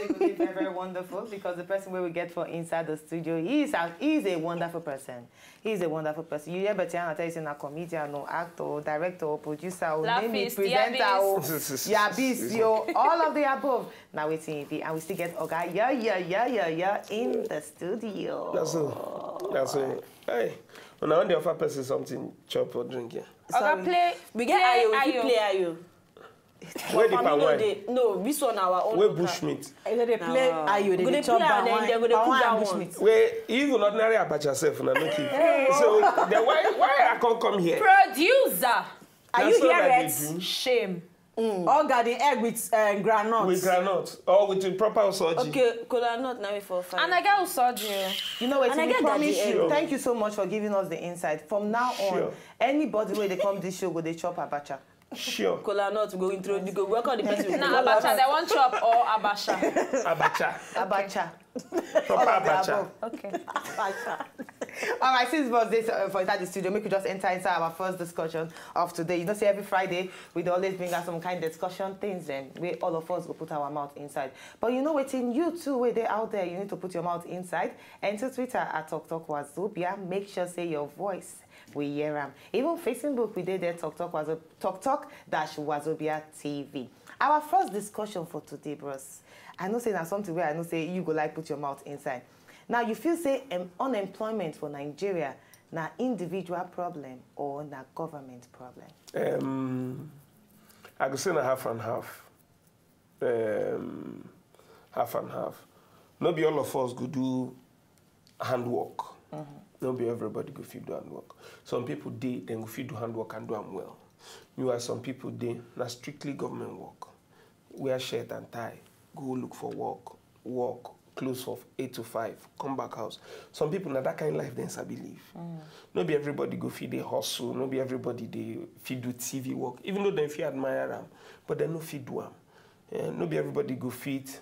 really very, very wonderful because the person we will get for inside the studio, he's a wonderful person. He's a wonderful person. You hear Betiana tell you saying a comedian, no actor, director, presenter, presenter, all of the above. Now we see and we still get Oga, yeah, in the studio. That's all. That's all. Hey, when I want to offer person something, chop or drink here. Oga, play. We get Ayo. Play Ayo. Where the pan wine? No, this one our own. Where bushmeat? They play Ayo. They chop pan wine. They're gonna cook that one. Where even ordinary about yourself and I don't keep. So then why I can't come here? Producer, are you here? Shame. Or garden egg with granite. With granite or with the proper sausage. Okay, cola nut now for 5. And I get sausage. You know what? I promise you. Sure. Thank you so much for giving us the insight. From now on, anybody where they come this show, go they chop abacha. Sure. Cola nut go intro. You go work on the person. Now abacha, they want chop or abasha. Abacha. Proper abacha. Okay. Abacha. All right, since it was this for inside the studio, we could just enter inside our first discussion of today. You know, see, every Friday we always bring us some kind of discussion things. Then we all of us will put our mouth inside. But you know, waiting you too, where they out there, you need to put your mouth inside. Enter Twitter at Wazobia. Make sure say your voice. We hear them. Even Facebook, we did there Talk Wazobia TV. Our first discussion for today, bros. I know say that's something where I know say you go like put your mouth inside. Now you feel say unemployment for Nigeria na individual problem or na government problem? I could say na half and half. Half and half. Not be all of us go do handwork. Not be everybody go fit do handwork. Some people then go fit do handwork and do them well. You are some people na strictly government work. Wear shirt and tie, go look for work, close off 8 to 5, come back house. Some people na that kind of life I believe. Not be everybody go fit they hustle, not be everybody they fit do TV work, even though they fit admire them, but they no fit do them. Not be everybody go fit.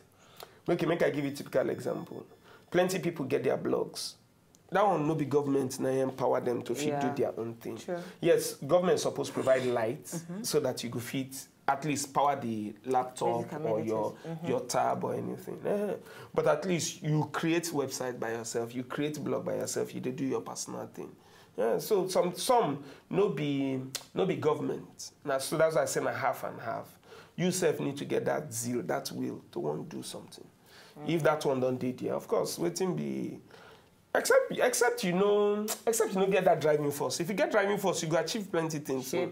Make I give you a typical example. Plenty people get their blogs. That one no be government now empower them to fit do their own thing. Sure. Yes, government is supposed to provide light so that you go fit at least power the laptop or your tab or anything. But at least you create website by yourself, you create blog by yourself, you do your personal thing. So some no be government. Now so that's why I say na half and half. You self need to get that zeal, that will to want to do something. If that one don't do there, of course, waiting be. Except you know get that driving force. If you get driving force, you go achieve plenty things. So.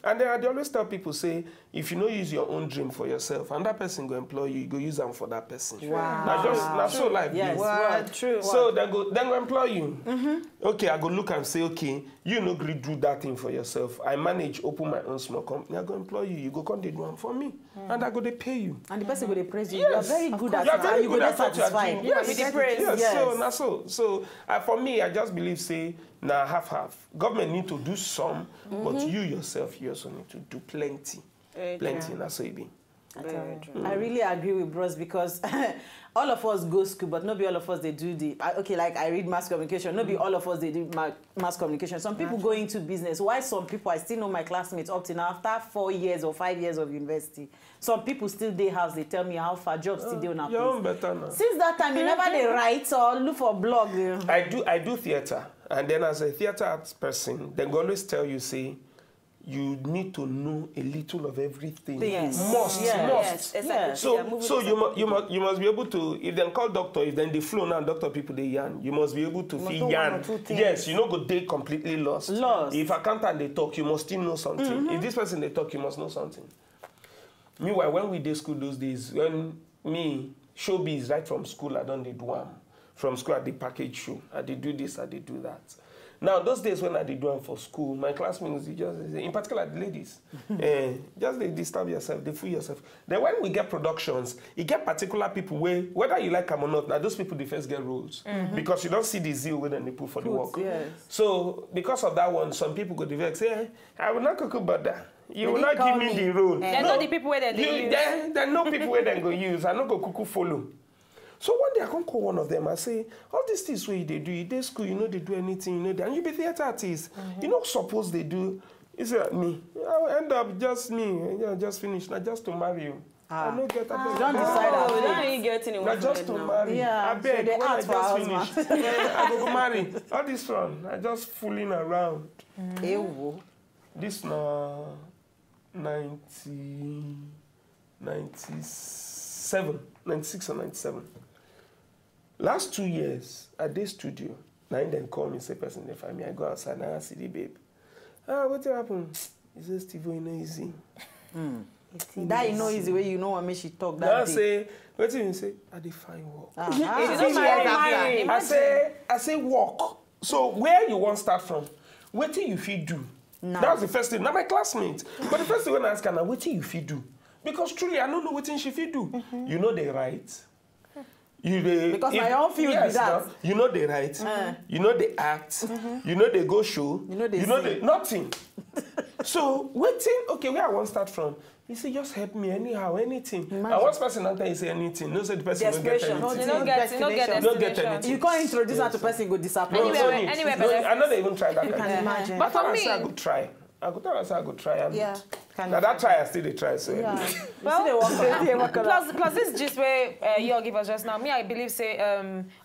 And then I always tell people say, if you don't use your own dream for yourself, and that person go employ you, you go use them for that person. Wow. Now so life. Yes. Wow. True. So then go employ you. Okay, I go look and say, okay, you no agree do that thing for yourself. I manage open my own small company. I go employ you. You go come they do one for me, and I go they pay you. And the person go they praise you. Yes. You are very good at it. And you go they satisfied. Yes. With the praise. Yes. So for me, I just believe say now half. Government need to do some, but you yourself, you also need to do plenty. Plenty. That's how it be. I really agree with bros because all of us go school, but not be all of us they do the okay. Like I read mass communication, not be all of us they do mass communication. Some people go into business. Why some people I still know my classmates up to now after 4 years or 5 years of university. Some people still day house. They tell me how far jobs still do now. You're better now. Since that time, you never they write or look for blog. I do theater, and then as a theater arts person, they always tell you say. You need to know a little of everything. Yes. Must. Exactly. Yes. So you must be able to. If they call doctor, if then they flow now, doctor people they yarn. You must be able to feel yarn. Yes, you know go day completely lost. If accountant they talk, you must still know something. If this person they talk, you must know something. Meanwhile, when we did school those days, when me showbiz right from school, I don't did one. From school, I did package show. I did do this, I did do that. Now, those days when I did one for school, my classmates, in particular the ladies, just they disturb yourself, they fool yourself. Then when we get productions, you get particular people where, whether you like them or not, now those people, they first get roles. Because you don't see the zeal when they put for the work. Yes. So, because of that one, some people go to vex, say, I will not cook about that. You will not give me the role. They know the people where they use. There know people where they go use. I not go cuckoo follow. So one day I can call one of them and say, all these things where they do, they school, you know they do anything, you know that, and you be theater artist. You know, suppose they do, it's me. I'll end up just me, just finish, not just to marry you. I don't get a Don't decide Oh, we that. don't really get anyone Now for just it to now. marry. Yeah, I beg, so they when I ask for just husband. finish, I go marry. All this one, I just fooling around. Ewo. This na 97, 96 or 97. Last 2 years, at this studio, now then call me, say, person, they find me, I go outside, now I see the babe. What happened? He says, Steve, you know, easy. That you know is the way you know what makes she talk Now that I day. say, what do you say? I define work. She don't marry. I say work. So where you want start from? What do you feel do? No. That was the first thing. Now my classmates. But the first thing when I ask her, now what do you feel do? Because truly I don't know what she feel do. You know they right. Because my own field yes, be that. No, you know they write, you know they act, you know they go show, You know they they nothing. So waiting, okay, where I want to start from? He said, just help me anyhow, anything. And one person after he say anything, no say the person don't get Desperation. anything. You don't get Don't get destination. anything. You can't introduce her to person go disappoint. Anywhere No, better. I know they even try that. You can imagine. But for me, I could try. I could tell her I could try. And Yeah. now that try, I still they try. So plus this gist where you all give us just now, me I believe say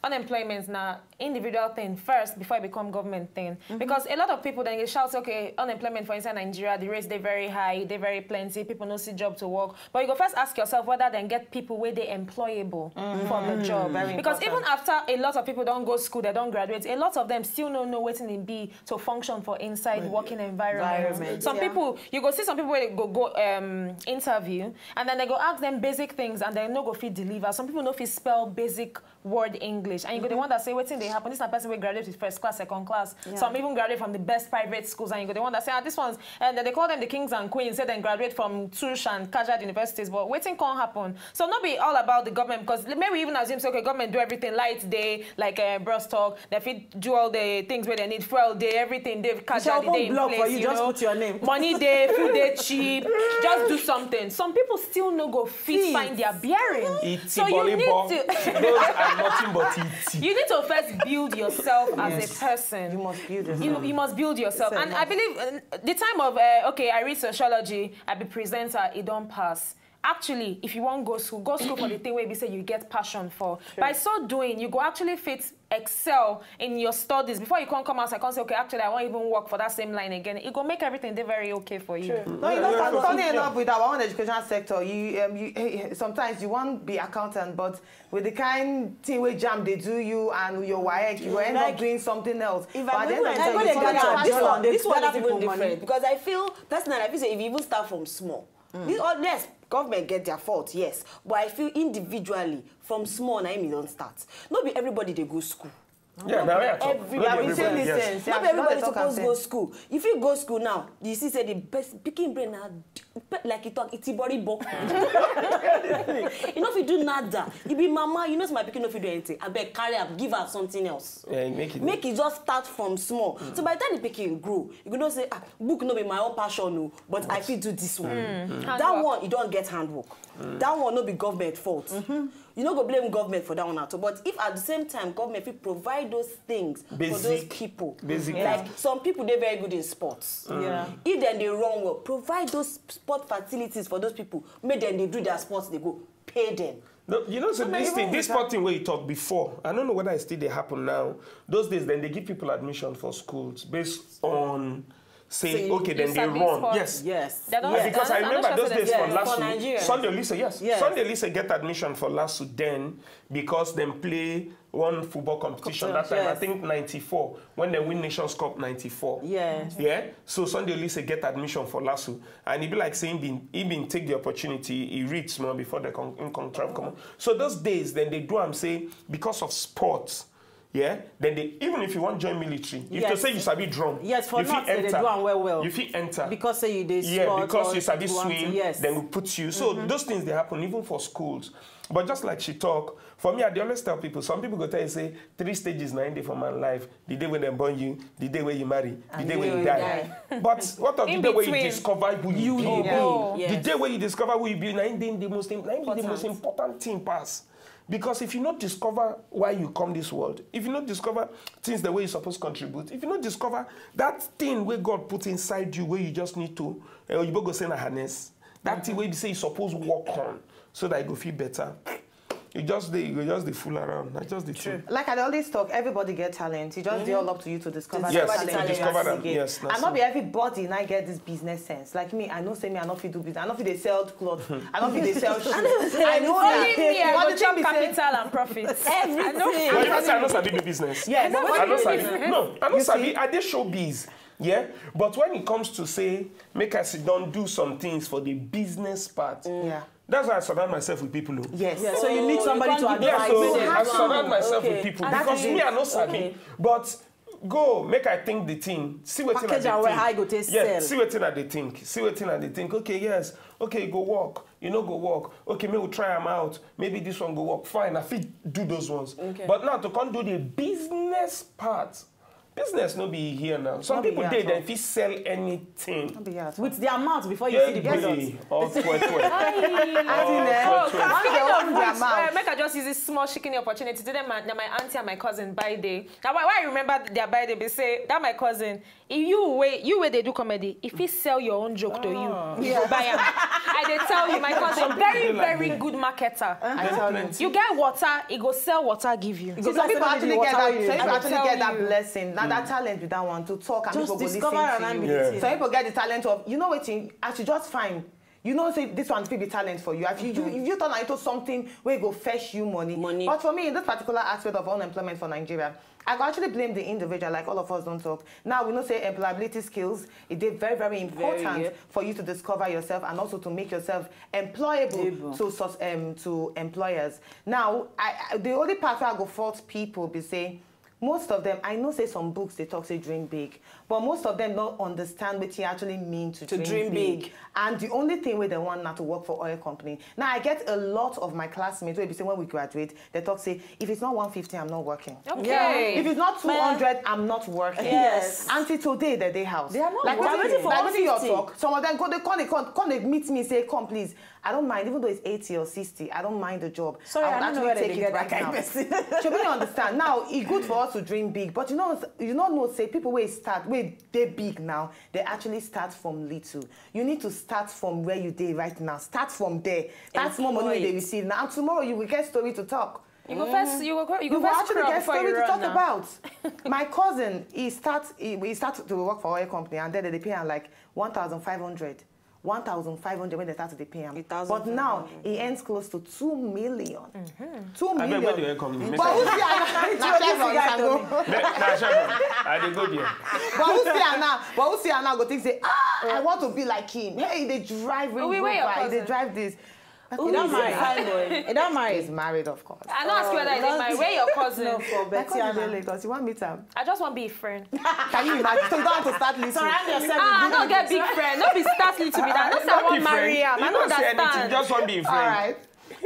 unemployment now individual thing first before it become government thing. Because a lot of people then they shout say, okay, unemployment for inside Nigeria, the rates they very high, they very plenty, people no see job to work. But you go first ask yourself whether then get people where they employable for the job. Because even after a lot of people don't go school, they don't graduate, a lot of them still don't know what it be to function for inside working environment. Some people, you go see some people where they go interview and then they go ask them basic things and they no go fit deliver. Some people no fit spell basic word English. And you go the one that say what's in they happen. This is a person who graduate with first class, second class. Some even graduate from the best private schools and you go the one that say this one's and then they call them the kings and queens, say then graduate from Tush and Kajad universities, but waiting can't happen. So not be all about the government because maybe even assume say okay, government do everything light day, like bros talk, they fit do all the things where they need fuel day, everything they Kajad day in place, for you, just put your name. Money day, food day cheap, just do something. Some people still no go fit find their bearing. So you need to those are nothing but it. you need to first build yourself as a person. You must build yourself. You must build yourself. And I believe the time of, okay, I read sociology, I be presenter, it don't pass. Actually, if you want go school for the thing where you say you get passion for. By so doing, you go actually fit excel in your studies. Before you can't come out, I can't say, okay, actually, I won't even work for that same line again. It go make everything very okay for you. No, you know, funny enough, with our own education sector, you sometimes you want be accountant, but with the kind thing where jam they do you and your WAEC, you end up doing something else. If But I at the end of the day, go you to follow your Ghana, passion. this one is gather even people different money. because I feel personally, I feel say if you even start from small, this all yes, government get their fault, yes, but I feel individually from small, naim don't start. Not be everybody they go school. Yeah, now yeah. Everybody. Yes. Not everybody supposed to go school. If you go school now, you see say the best picking brain now like you talk it's body bo. You know if you do nada, you be mama, you know my picking no fit do anything. I beg carry up, give her something else. Yeah, make it just start from small. So by the time the picking grow, you go know say book no be my own passion no, but I fit do this one. That one you don't get handwork. That one no be government fault. You no go blame government for that one at all. But if at the same time government fit provide those things for those people, like some people they're very good in sports. If then they run well, provide those sport facilities for those people. Make them they do their sports, they go pay them. No, you know, so this sport thing where you talked before, I don't know whether it still they happen now. Those days, then they give people admission for schools based on, say, okay, then they run. Sports. Yes. Because I remember those days for for Nigeria. LASU, Sunday Lisa, Sunday Lisa get admission for LASU then because them play one football competition that time, I think 94, when they win Nations Cup 94. Yeah? So Sunday Lisa get admission for LASU. And he be like saying, he been take the opportunity, he reads more before the contract come on. So those days, then they do, say, because of sports, yeah, then they, even if you want to join military, if you say you sabi drum, for not they do well. You fit enter. Because say you did because you sabi swim, then we put you. So those things they happen even for schools. But just like she talk, for me, I always tell people, some people go tell you, say, 3 stages, 9 days for my life. The day when they born you, the day when you marry, the day when you die. But what of the day when you discover who you be? The day when you discover who you be, the most important thing pass. Because if you not discover why you come this world, if you not discover things the way you're supposed to contribute, if you not discover that thing where God put inside you where you just need to, you go say na harness, that thing where you say you're supposed to work on, so that you go feel better. You just the fool around. Not just the truth. Like I always talk, everybody get talent. It's just all up to you to discover Yes, the talent. discover them. Yes, and not be everybody now get this business sense. Like me, I know say me, I know if you do business. I know if they sell clothes. I know if they sell shoes. I know Only that. me, I But go the chop thing be say- capital and profits. Everything. But you say I know sabi do business. Yes, but I know sabi. No, I know You sabi. see? I dey showbiz. Yeah, but when it comes to say make us sit down do some things for the business part. Yeah. That's why I surround myself with people. Who, Yes. Yeah, so you need somebody to yeah, advise so them. I surround myself with Okay. people That's because it. me I know sabi. Okay. But go make I think the thing. See what I Package and where I think. go take Yeah, sell. see what I dey think. See what I dey think. Okay, yes. Okay, go walk. You know, go walk. Okay, maybe we'll try them out. Maybe this one go walk. Fine, I fit do those ones. Okay. But now to come do the business part. Business no be here now. Some No be people here dey at all. there if you sell anything. With the amount before you Yeah, see the product. all twe. Oh, speaking of which, make I just use this small chicken opportunity. Today, my auntie and my cousin birthday. Now, why I remember their birthday? They say that my cousin, if you where they do comedy, if he sell your own joke to you, you go buy him. I dey tell you, my cousin, very good marketer. I tell you. You get water, he go sell water, give you. So some people actually get that. Some people actually tell get that you. blessing. Now that talent with that one to talk and Just people go listen discover and to I'm you. Yeah. Some people get the talent of what I should just find. You know, say this one could be talent for you. If you turn into something where it go fetch you money. But for me, in this particular aspect of unemployment for Nigeria, I can actually blame the individual, like all of us don't talk. Now, we know say employability skills, it is very, very important for you to discover yourself and also to make yourself employable to employers. Now, the only part where I go fault people be say, most of them, I know say some books they talk say dream big, but most of them don't understand what you actually mean to dream big. And the only thing where they want now to work for oil company. Now I get a lot of my classmates where they say when we graduate, they talk say if it's not 150, I'm not working. Okay. Yeah. If it's not 200, I'm not working. Yes. Until today, they house. They are not like working. waiting for Like, like, your 150. talk. Some of them come they meet me say come please. I don't mind even though it's 80 or 60. I don't mind the job. Sorry, I don't know where they get that kind of person. So you understand now. It's good for us to dream big, but you know say people where start where they big now. They actually start from little. You need to start from where you did right now. Start from there. That's more money they receive now. And tomorrow you will get story to talk. You go first. You go You will first actually crawl get before story you to run talk now. about. My cousin, he start to work for oil company, and then they pay him like 1,500. 1,500 when they started to pay him. But now he earns close to 2 million. 2 million. I bet where the oil company. But who's I dey go there. But who's here now? Go think say, I want to be like him. Hey, they drive Range where your Rover, they cousin? drive this. He don't marry. He don't marry. He's married, of course. I don't ask you whether I did my way your cousin. No, for My Betty cousin and in Lagos. You want to meet him? I just want to be a friend. Can you imagine? So you don't have to start listening. Surround yourself I with don't get big friend. Don't be starting to be that. Don't say I want to marry him. I You don't don't say anything, understand. just want to be a friend.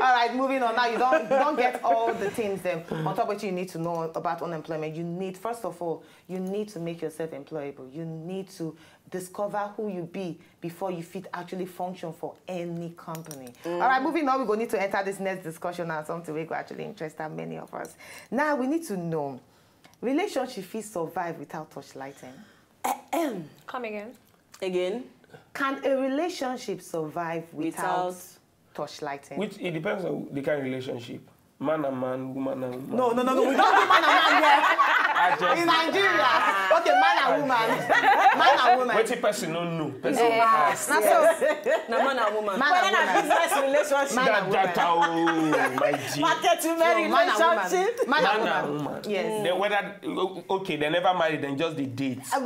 All right, moving on. Now you don't get all the things then. On top of what you need to know about unemployment, you need, first of all, you need to make yourself employable. You need to discover who you be before you fit actually function for any company. All right, moving on, we're going to need to enter this next discussion and something we actually interest many of us. Now we need to know, relationship fit survive without touchlighting? Come again. Again? Can a relationship survive without touchlighting? Which it depends on the kind of relationship. Man and man, woman and woman. No. We don't do man and man here. In In Nigeria. Okay, man and woman. Man and woman. What the person don't know? Person Yes. Na man and woman. Man and woman. business relationship. Man and woman. oh, my G. Market to marry Man and woman. relationship. Man Man and and woman. woman. Yes. Then whether okay, they never married, then just the dates. Like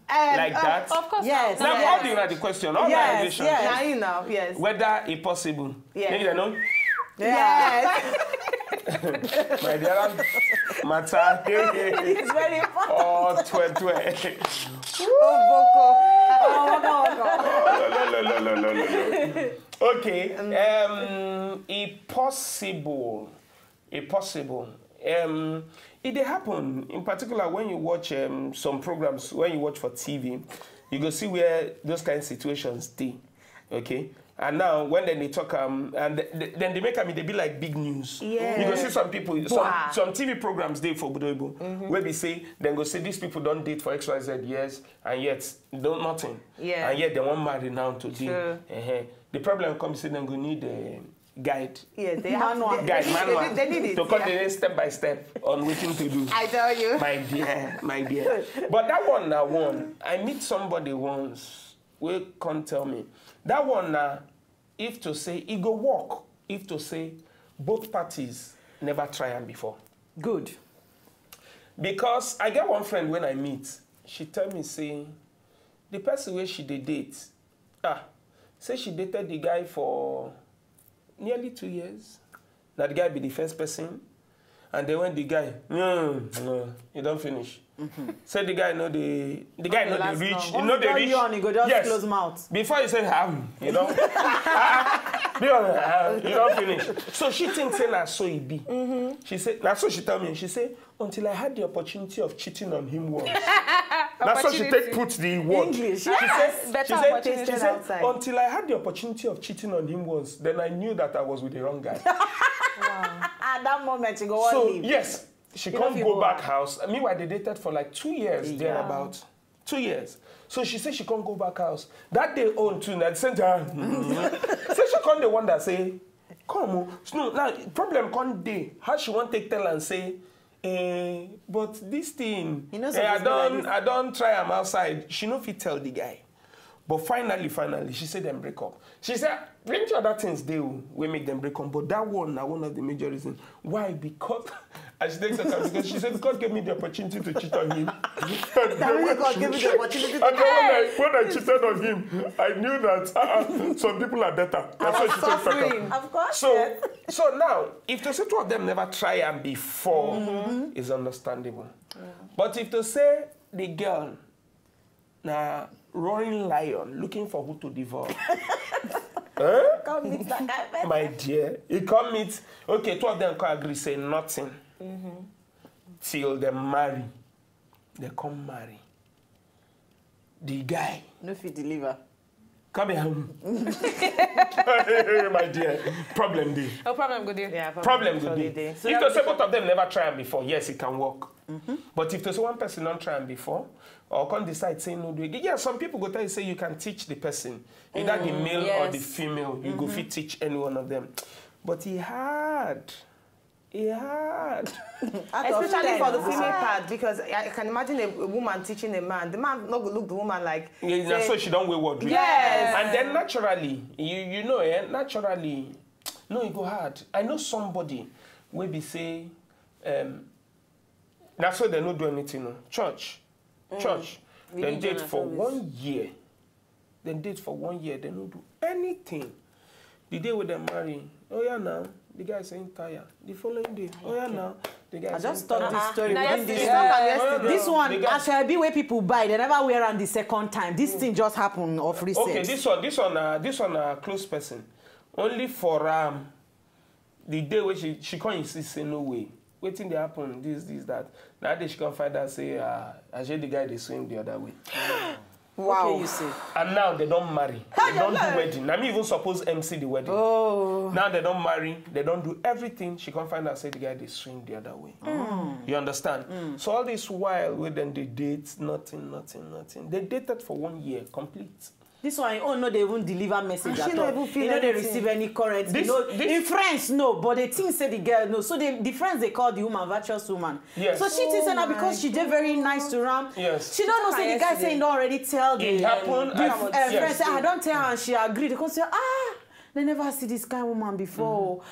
Like that. Of course. Yes. No. Now, Yes. all the right question, all Yes, the relationship. yes. Now you know, yes. Whether it possible. Yeah. Maybe they know. Yes. My dear matter. It's very important. Oh, 12. No. Okay. Impossible. It dey happen. In particular, when you watch some programs, when you watch for TV, you go see where those kind of situations stay. Okay. And now, when they talk, and then they make them, they be like big news. Yeah. You go see some people, Wow. some TV programs they for Budoibo, where they say, then go say these people don't date for XYZ years, and yet don't nothing. Yeah. And yet they want marry now to True. deal. The problem comes in, then go need guide. Yes, they Manual. have to, Guide, manual. they need it. To cut the next step by step on what to do. I tell you. My dear, my dear. But that one now one. I meet somebody once. We can't tell me. That one now, if to say, it go work. If to say, both parties never try am before. Good. Because I get one friend when I meet, she tell me, say, the person where she dey date, say she dated the guy for nearly 2 years. Now the guy be the first person. And then when the guy, no, you don't finish. Say the guy know the guy know the reach. You know the reach. He go just close mouth. Before you say you know, you don't finish. So she thinks say na so it be. She said, that's so she tell me. She said, until I had the opportunity of cheating on him once. That's so she put the word. English. She said, outside. until I had the opportunity of cheating on him once, then I knew that I was with the wrong guy. At that moment, you go on So leave. yes, she can't go back house. Meanwhile, they dated for like 2 years, thereabout. 2 years. So she said she can't go back house. That day on too, at the same time. So she can't the one that say, come on. No, now problem can't day. How she want take tell and say, but this thing, I don't try am outside. She no fit tell the guy. But finally, she said them break up. She said, plenty other things they will make them break up. But that one now one of the major reasons. Why? Because and she takes account because she said God gave me the opportunity to cheat on him. God gave me the opportunity to and then when I cheated on him, I knew that some people are better. That's why she said Of course. So now, if to say two of them never try and before, is understandable. But if to say the girl now roaring lion looking for who to devour. Come meet that guy. My dear, you come meet. Okay, two of them can agree say nothing till they marry. They come marry. The guy. No fit deliver. Come here. My dear, problem day. No problem, good deal. Yeah, Problem good day. So If to say both of them never try them before, yes, it can work. But if to say one person don't try them before, or can decide say no do it. Yeah, some people go tell you say you can teach the person, either the male or the female. You go fit teach any one of them. But he had. Especially for the female part, because I can imagine a woman teaching a man. The man not go look the woman like. Yeah, so she don't wear word. Yes. And then naturally, you know, naturally, no, it go hard. I know somebody where be say, that's why they don't do anything. No. Church. Then date for 1 year. They don't do anything. The day when they marry, oh yeah now, the guy saying tired. The following day, oh yeah now, the guy I just saying thought this story. yesterday. This one, Ashabi where people buy, they never wear on the second time. This thing just happened of recent. Okay, this one a close person. Only for the day where she can't insist say no way. Waiting they happen, this, that. That day she can find out say actually the guy they swing the other way. Wow. Okay, you say. And now they don't marry. They don't do wedding. I'm even supposed MC the wedding. Oh. Now they don't marry. They don't do everything. She can't find out say the guy they swing the other way. You understand? So all this while with them they date, nothing. They dated for 1 year, complete. This one, no, they won't deliver message at don't all. even feel You know, they anything. receive any current. In France, no, but the thing say the girl no. So the friends they call the woman virtuous woman. Yes. So she thinks that because she did very nice to Ram. Yes. She don't know say the guy saying don't already tell the It happened. friends say I don't tell her and she agreed. They come say they never see this kind of woman before.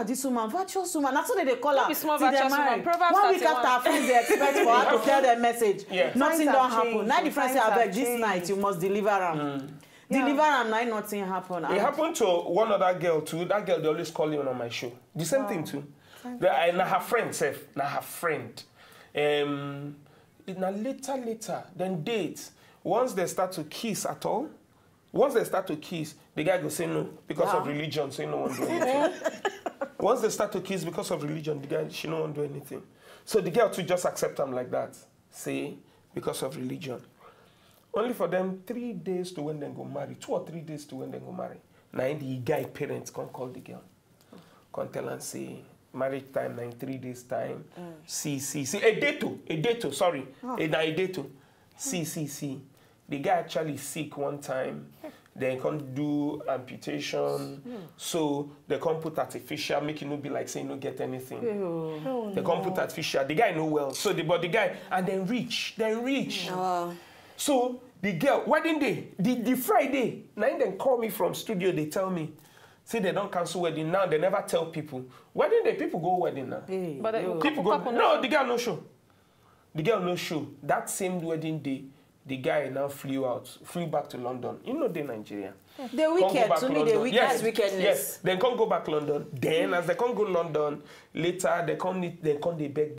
This woman, virtuous woman. That's what they call her. Be small till they virtuous marry. woman. Proverbs 1 week 31. after her friends they expect for her to tell their message. Yeah. Nothing Times don't have happen. changed. Now the friends say, Times I beg have this changed. night you must deliver them. Deliver and now nothing happen. It happened to one other girl too. That girl they always call you on my show. The same thing too. Now her friend self. Now her friend. Now later, then date. Once they start to kiss at all, the guy go say no because of religion. Say no one do anything. Once they start to kiss because of religion, the guy she no one do anything. So the girl too just accept them like that. Say because of religion. Only for them 3 days to when they go marry. 2 or 3 days to when they go marry. Now the guy parents can call the girl. Can tell and say marriage time now in 3 days time. See. A day to, sorry. A day to. See. The guy actually sick one time. they can't do amputation, so they can't put artificial, make it not be like saying no get anything. They can't put artificial. The guy know well, so the guy and then reach. So the girl wedding day, the Friday, now they call me from studio. They tell me, say they don't cancel wedding now. They never tell people wedding day. People go wedding now. But people go. No, the girl no show. The girl no show. That same wedding day. The guy now flew back to London. You know, they Nigeria. The wicked, to me, the yes, wickedness. Yes, they can't go back London. Then, as they can't go London, later they beg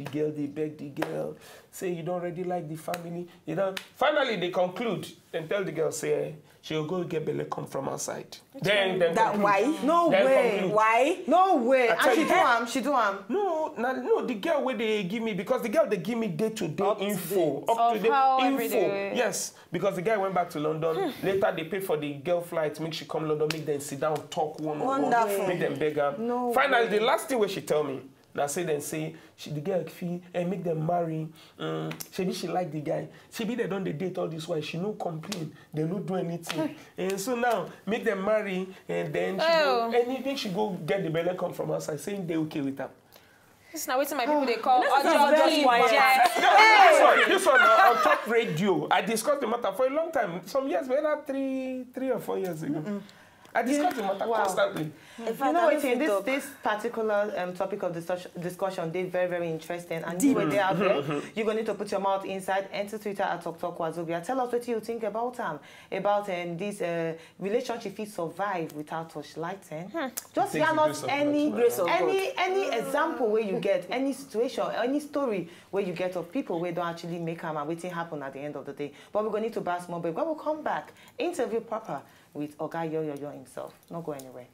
the girl, say you don't already like the family. You know, finally they conclude and tell the girl, say she'll go get belly come from outside. Then that conclude. why? No Then way. conclude. Why? No way. And tell she you. do am. She do am. No, the girl where they give me, because the girl they give me day-to-day info. Everyday. Yes, because the guy went back to London. Later they paid for the girl flight, make she come London, make them sit down, talk one-on-one, make them beg her. No Finally, way. the last thing where she tell me, now say the girl fee and make them marry. She like the guy. She be they don't they date all this while. She no complain. They no do anything. And so now make them marry and then she go, anything she go get the belly come from outside saying they okay with her. This is not what my people they call This one on top radio. I discussed the matter for a long time. Some years, whether 3 or 4 years ago. I discuss the matter constantly. You know what? This particular topic of discussion, they very, very interesting. And you were there out there. You're going to need to put your mouth inside. Enter Twitter at Wazobia. Tell us what you think about this relationship he survive without touchlighting. Just yarn us any example where you get, any situation, any story where you get of people where don't actually make them and waiting happen at the end of the day. But we're going to need to pass more. But when we come back, interview proper with Oga Yo himself. Not go anywhere.